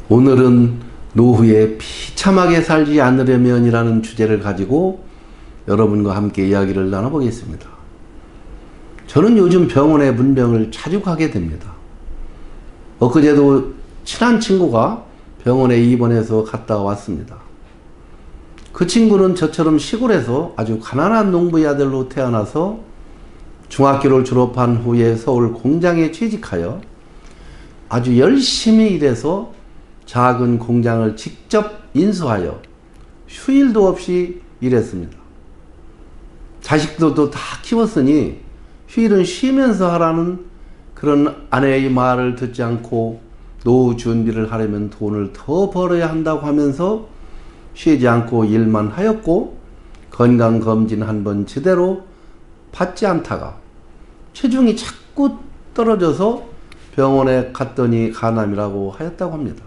오늘은 노후에 비참하게 살지 않으려면이라는 주제를 가지고 여러분과 함께 이야기를 나눠보겠습니다. 저는 요즘 병원에 문병을 자주 가게 됩니다. 엊그제도 친한 친구가 병원에 입원해서 갔다 왔습니다. 그 친구는 저처럼 시골에서 아주 가난한 농부의 아들로 태어나서 중학교를 졸업한 후에 서울 공장에 취직하여 아주 열심히 일해서 작은 공장을 직접 인수하여 휴일도 없이 일했습니다. 자식들도 다 키웠으니 휴일은 쉬면서 하라는 그런 아내의 말을 듣지 않고 노후 준비를 하려면 돈을 더 벌어야 한다고 하면서 쉬지 않고 일만 하였고, 건강검진 한번 제대로 받지 않다가 체중이 자꾸 떨어져서 병원에 갔더니 간암이라고 하였다고 합니다.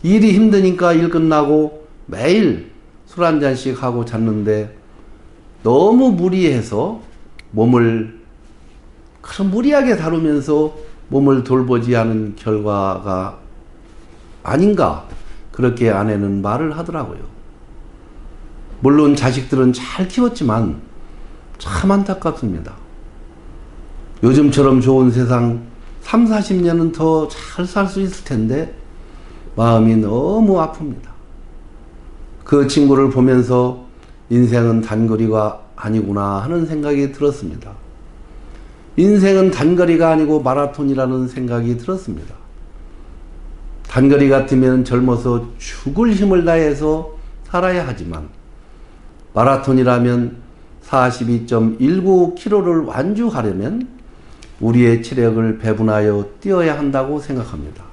일이 힘드니까 일 끝나고 매일 술 한 잔씩 하고 잤는데 너무 무리해서 몸을 그런 무리하게 다루면서 몸을 돌보지 않은 결과가 아닌가, 그렇게 아내는 말을 하더라고요. 물론 자식들은 잘 키웠지만 참 안타깝습니다. 요즘처럼 좋은 세상 3, 40년은 더 잘 살 수 있을 텐데 마음이 너무 아픕니다. 그 친구를 보면서 인생은 단거리가 아니구나 하는 생각이 들었습니다. 인생은 단거리가 아니고 마라톤이라는 생각이 들었습니다. 단거리 같으면 젊어서 죽을 힘을 다해서 살아야 하지만 마라톤이라면 42.19km를 완주하려면 우리의 체력을 배분하여 뛰어야 한다고 생각합니다.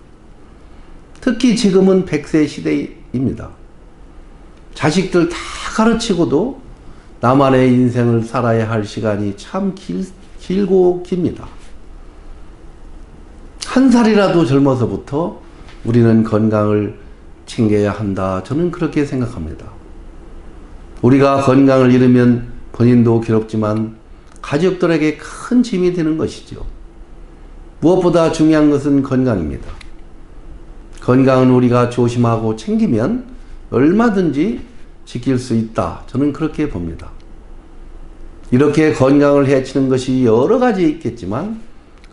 특히 지금은 100세 시대입니다. 자식들 다 가르치고도 나만의 인생을 살아야 할 시간이 참 길고 깁니다. 한 살이라도 젊어서부터 우리는 건강을 챙겨야 한다. 저는 그렇게 생각합니다. 우리가 건강을 잃으면 본인도 괴롭지만 가족들에게 큰 짐이 되는 것이죠. 무엇보다 중요한 것은 건강입니다. 건강은 우리가 조심하고 챙기면 얼마든지 지킬 수 있다. 저는 그렇게 봅니다. 이렇게 건강을 해치는 것이 여러 가지 있겠지만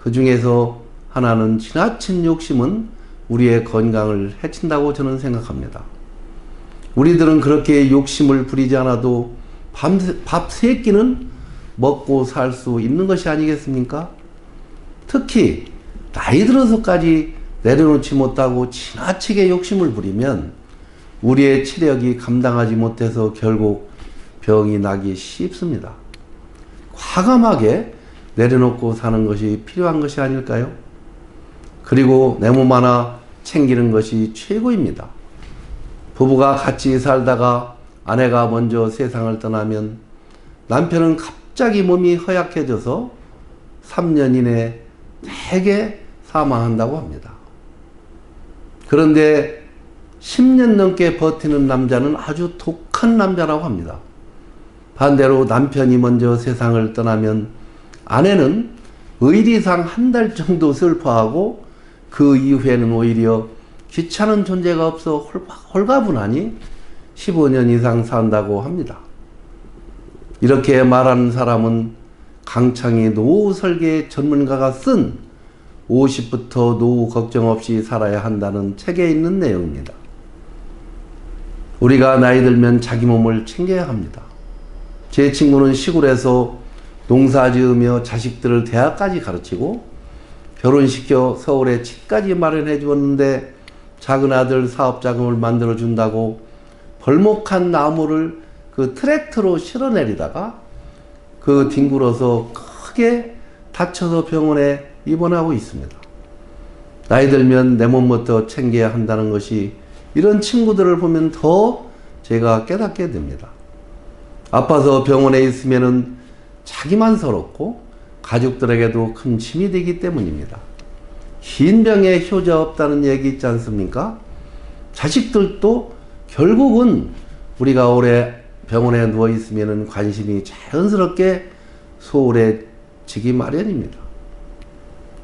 그 중에서 하나는 지나친 욕심은 우리의 건강을 해친다고 저는 생각합니다. 우리들은 그렇게 욕심을 부리지 않아도 밥 3끼는 먹고 살 수 있는 것이 아니겠습니까? 특히 나이 들어서까지 내려놓지 못하고 지나치게 욕심을 부리면 우리의 체력이 감당하지 못해서 결국 병이 나기 쉽습니다. 과감하게 내려놓고 사는 것이 필요한 것이 아닐까요? 그리고 내 몸 하나 챙기는 것이 최고입니다. 부부가 같이 살다가 아내가 먼저 세상을 떠나면 남편은 갑자기 몸이 허약해져서 3년 이내 대개 사망한다고 합니다. 그런데 10년 넘게 버티는 남자는 아주 독한 남자라고 합니다. 반대로 남편이 먼저 세상을 떠나면 아내는 의리상 한 달 정도 슬퍼하고 그 이후에는 오히려 귀찮은 존재가 없어 홀가분하니 15년 이상 산다고 합니다. 이렇게 말하는 사람은 강창희 노후 설계 전문가가 쓴 50부터 노후 걱정 없이 살아야 한다는 책에 있는 내용입니다. 우리가 나이 들면 자기 몸을 챙겨야 합니다. 제 친구는 시골에서 농사 지으며 자식들을 대학까지 가르치고 결혼시켜 서울에 집까지 마련해 주었는데 작은 아들 사업 자금을 만들어 준다고 벌목한 나무를 그 트랙터로 실어내리다가 그 뒹굴어서 크게 다쳐서 병원에 입원하고 있습니다. 나이 들면 내 몸부터 챙겨야 한다는 것이 이런 친구들을 보면 더 제가 깨닫게 됩니다. 아파서 병원에 있으면은 자기만 서럽고 가족들에게도 큰 짐이 되기 때문입니다. 긴 병에 효자 없다는 얘기 있지 않습니까? 자식들도 결국은 우리가 오래 병원에 누워 있으면은 관심이 자연스럽게 소홀해지기 마련입니다.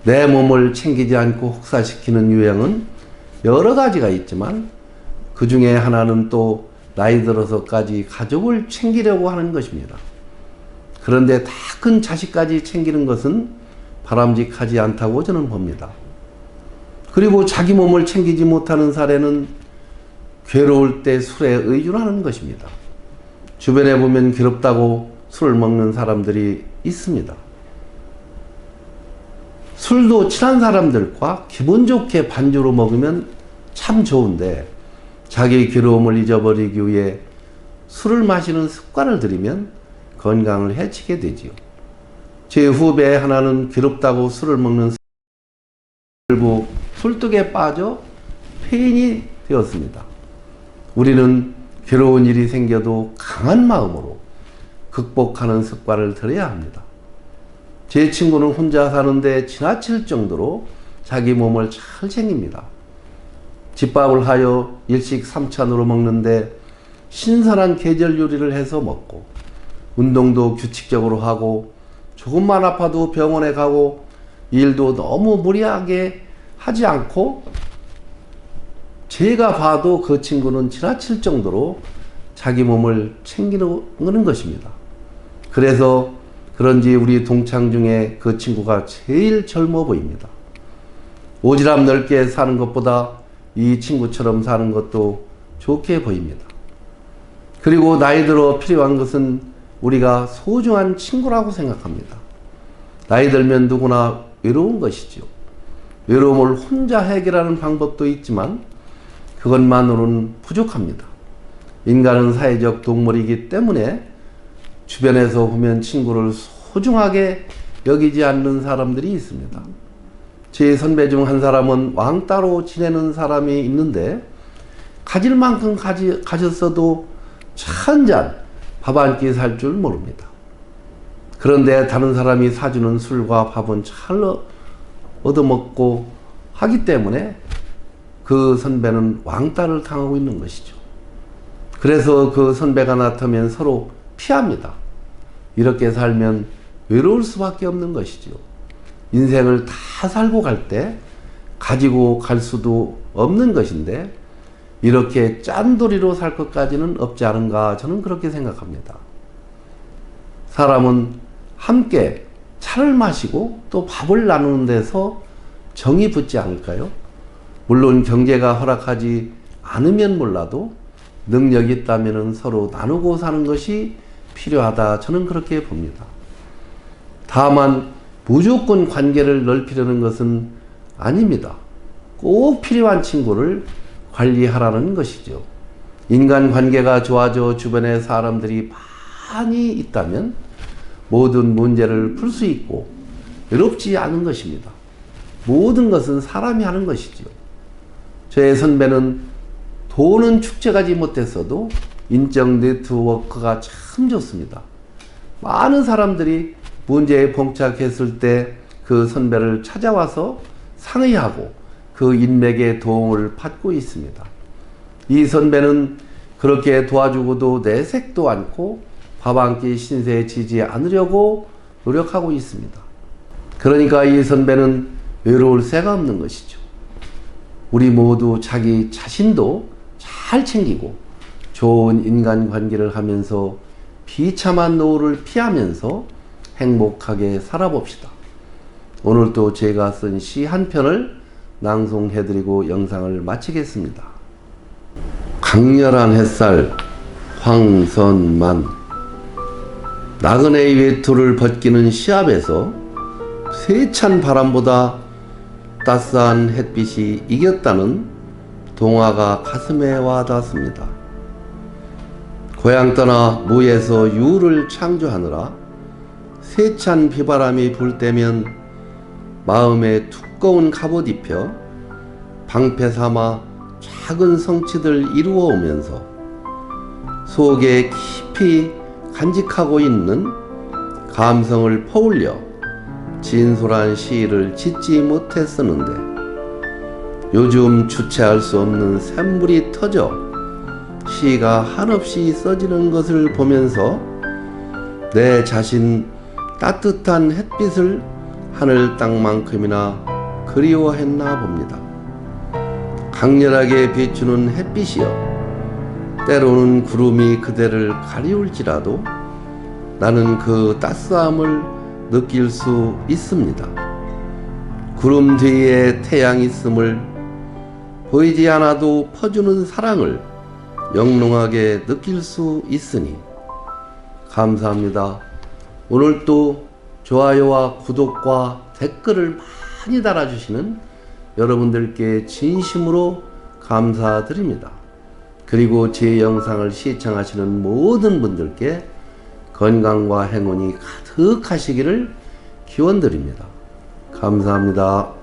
내 몸을 챙기지 않고 혹사시키는 유형은 여러 가지가 있지만 그 중에 하나는 또 나이 들어서까지 가족을 챙기려고 하는 것입니다. 그런데 다 큰 자식까지 챙기는 것은 바람직하지 않다고 저는 봅니다. 그리고 자기 몸을 챙기지 못하는 사례는 괴로울 때 술에 의존하는 것입니다. 주변에 보면 괴롭다고 술을 먹는 사람들이 있습니다. 술도 친한 사람들과 기분 좋게 반주로 먹으면 참 좋은데 자기 괴로움을 잊어버리기 위해 술을 마시는 습관을 들이면 건강을 해치게 되지요. 제 후배 하나는 괴롭다고 술을 먹는 결국 술독에 빠져 폐인이 되었습니다. 우리는 괴로운 일이 생겨도 강한 마음으로 극복하는 습관을 들여야 합니다. 제 친구는 혼자 사는데 지나칠 정도로 자기 몸을 잘 챙깁니다. 집밥을 하여 일식 삼찬으로 먹는데 신선한 계절 요리를 해서 먹고 운동도 규칙적으로 하고 조금만 아파도 병원에 가고 일도 너무 무리하게 하지 않고 제가 봐도 그 친구는 지나칠 정도로 자기 몸을 챙기는 것입니다. 그래서 그런지 우리 동창 중에 그 친구가 제일 젊어 보입니다. 오지랖 넓게 사는 것보다 이 친구처럼 사는 것도 좋게 보입니다. 그리고 나이 들어 필요한 것은 우리가 소중한 친구라고 생각합니다. 나이 들면 누구나 외로운 것이죠. 외로움을 혼자 해결하는 방법도 있지만 그것만으로는 부족합니다. 인간은 사회적 동물이기 때문에 주변에서 보면 친구를 소중하게 여기지 않는 사람들이 있습니다. 제 선배 중 한 사람은 왕따로 지내는 사람이 있는데 가질 만큼 가졌어도 차 한 잔 밥 한 끼 살 줄 모릅니다. 그런데 다른 사람이 사주는 술과 밥은 잘 얻어먹고 하기 때문에 그 선배는 왕따를 당하고 있는 것이죠. 그래서 그 선배가 나타나면 서로 피합니다. 이렇게 살면 외로울 수밖에 없는 것이죠. 인생을 다 살고 갈 때 가지고 갈 수도 없는 것인데 이렇게 짠돌이로 살 것까지는 없지 않은가 저는 그렇게 생각합니다. 사람은 함께 차를 마시고 또 밥을 나누는 데서 정이 붙지 않을까요? 물론 경제가 허락하지 않으면 몰라도 능력이 있다면 서로 나누고 사는 것이 필요하다 저는 그렇게 봅니다. 다만 무조건 관계를 넓히려는 것은 아닙니다. 꼭 필요한 친구를 관리하라는 것이죠. 인간관계가 좋아져 주변에 사람들이 많이 있다면 모든 문제를 풀 수 있고 외롭지 않은 것입니다. 모든 것은 사람이 하는 것이죠. 제 선배는 돈은 축적하지 못했어도 인적 네트워크가 참 좋습니다. 많은 사람들이 문제에 봉착했을 때 그 선배를 찾아와서 상의하고 그 인맥의 도움을 받고 있습니다. 이 선배는 그렇게 도와주고도 내색도 않고 밥 한 끼 신세에 지지 않으려고 노력하고 있습니다. 그러니까 이 선배는 외로울 새가 없는 것이죠. 우리 모두 자기 자신도 잘 챙기고 좋은 인간관계를 하면서 비참한 노후를 피하면서 행복하게 살아봅시다. 오늘 또 제가 쓴 시 한 편을 낭송해드리고 영상을 마치겠습니다. 강렬한 햇살 황선만 나그네의 외투를 벗기는 시합에서 세찬 바람보다 따스한 햇빛이 이겼다는 동화가 가슴에 와닿습니다. 고향 떠나 무에서 유를 창조하느라 세찬 비바람이 불 때면 마음에 두꺼운 갑옷 입혀 방패 삼아 작은 성취들 이루어 오면서 속에 깊이 간직하고 있는 감성을 퍼올려 진솔한 시를 짓지 못했었는데 요즘 주체할 수 없는 샘물이 터져 시가 한없이 써지는 것을 보면서 내 자신 따뜻한 햇빛을 하늘 땅만큼이나 그리워했나 봅니다. 강렬하게 비추는 햇빛이여 때로는 구름이 그대를 가리울지라도 나는 그 따스함을 느낄 수 있습니다. 구름 뒤에 태양이 있음을 보이지 않아도 퍼주는 사랑을 영롱하게 느낄 수 있으니 감사합니다. 오늘 또 좋아요와 구독과 댓글을 많이 달아주시는 여러분들께 진심으로 감사드립니다. 그리고 제 영상을 시청하시는 모든 분들께 건강과 행운이 가득하시기를 기원드립니다. 감사합니다.